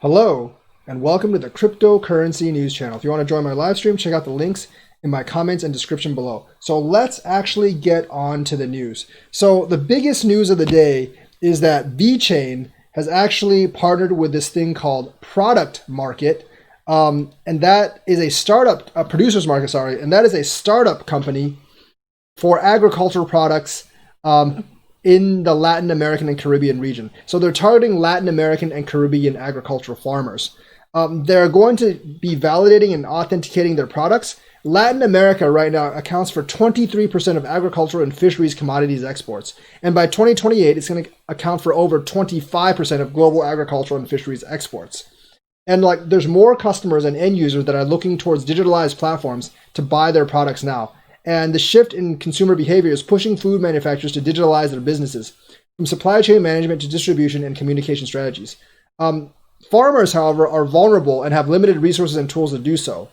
Hello, and welcome to the Cryptocurrency News Channel. If you want to join my live stream, check out the links in my comments and description below. So let's actually get on to the news. So the biggest news of the day is that Vechain has actually partnered with this thing called Product Market, and that is a startup, a producer's market, sorry, and that is a startup company for agricultural products in the Latin American and Caribbean region. So they're targeting Latin American and Caribbean agricultural farmers. They're going to be validating and authenticating their products. Latin America right now accounts for 23% of agricultural and fisheries commodities exports. And by 2028, it's going to account for over 25% of global agricultural and fisheries exports. And there's more customers and end users that are looking towards digitalized platforms to buy their products now. And the shift in consumer behavior is pushing food manufacturers to digitalize their businesses, from supply chain management to distribution and communication strategies. Farmers, however, are vulnerable and have limited resources and tools to do so.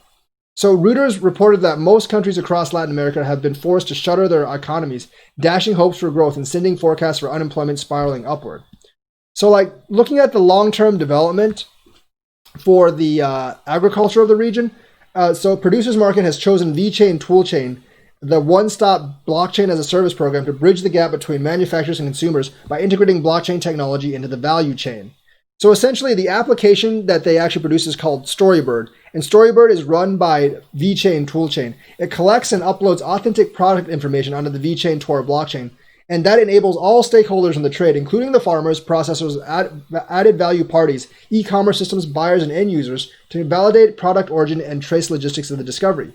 So Reuters reported that most countries across Latin America have been forced to shutter their economies, dashing hopes for growth and sending forecasts for unemployment spiraling upward. So looking at the long-term development for the agriculture of the region, so Producers Market has chosen Vechain Toolchain, the one-stop blockchain as a service program, to bridge the gap between manufacturers and consumers by integrating blockchain technology into the value chain. So essentially, the application that they actually produce is called Storybird, and Storybird is run by Vechain Toolchain. It collects and uploads authentic product information onto the Vechain Tor blockchain, and that enables all stakeholders in the trade, including the farmers, processors, added value parties, e-commerce systems, buyers, and end users, to validate product origin and trace logistics of the discovery.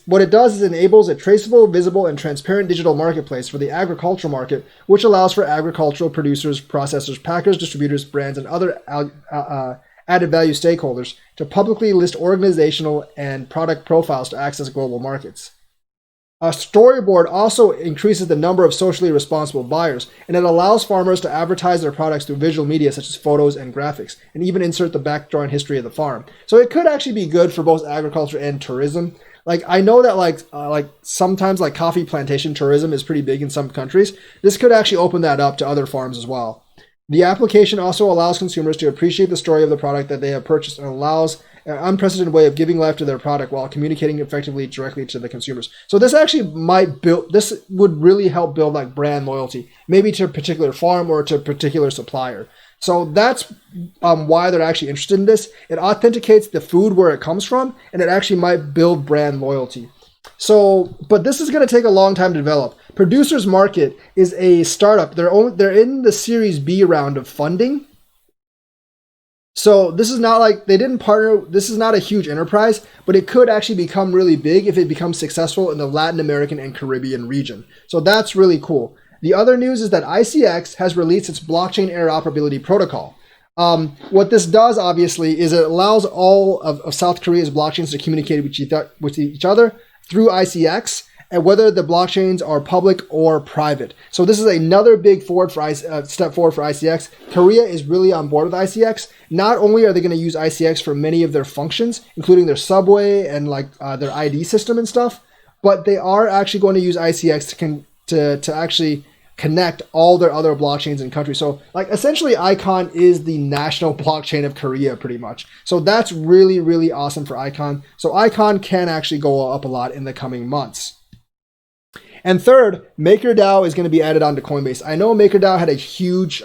What it does is enables a traceable, visible, and transparent digital marketplace for the agricultural market, which allows for agricultural producers, processors, packers, distributors, brands, and other added value stakeholders to publicly list organizational and product profiles to access global markets. A Storyboard also increases the number of socially responsible buyers, and it allows farmers to advertise their products through visual media such as photos and graphics, and even insert the background history of the farm. So it could actually be good for both agriculture and tourism. I know that sometimes coffee plantation tourism is pretty big in some countries. This could actually open that up to other farms as well. The application also allows consumers to appreciate the story of the product that they have purchased, and allows an unprecedented way of giving life to their product while communicating effectively directly to the consumers. So this actually would really help build brand loyalty, maybe to a particular farm or to a particular supplier. So that's why they're actually interested in this. It authenticates the food where it comes from, and it actually might build brand loyalty. So, but this is going to take a long time to develop. Producers Market is a startup. They're in the Series B round of funding. So this is not they didn't partner. This is not a huge enterprise, but it could actually become really big if it becomes successful in the Latin American and Caribbean region. So that's really cool. The other news is that ICX has released its blockchain interoperability protocol. What this does, obviously, is it allows all of South Korea's blockchains to communicate with each other through ICX, and whether the blockchains are public or private. So this is another big step forward for ICX. Korea is really on board with ICX. Not only are they going to use ICX for many of their functions, including their subway and their ID system and stuff, but they are actually going to use ICX to actually connect all their other blockchains in countries. So essentially Icon is the national blockchain of Korea pretty much. So that's really, really awesome for Icon. So Icon can actually go up a lot in the coming months. And third, MakerDAO is going to be added onto Coinbase. I know MakerDAO had a huge,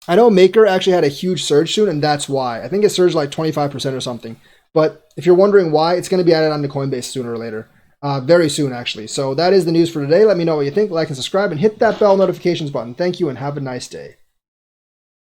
Maker actually had a huge surge soon, and that's why. I think it surged 25% or something. But if you're wondering why, it's going to be added onto Coinbase sooner or later. Very soon, actually. So that is the news for today. Let me know what you think. Like and subscribe, and hit that bell notifications button. Thank you, and have a nice day.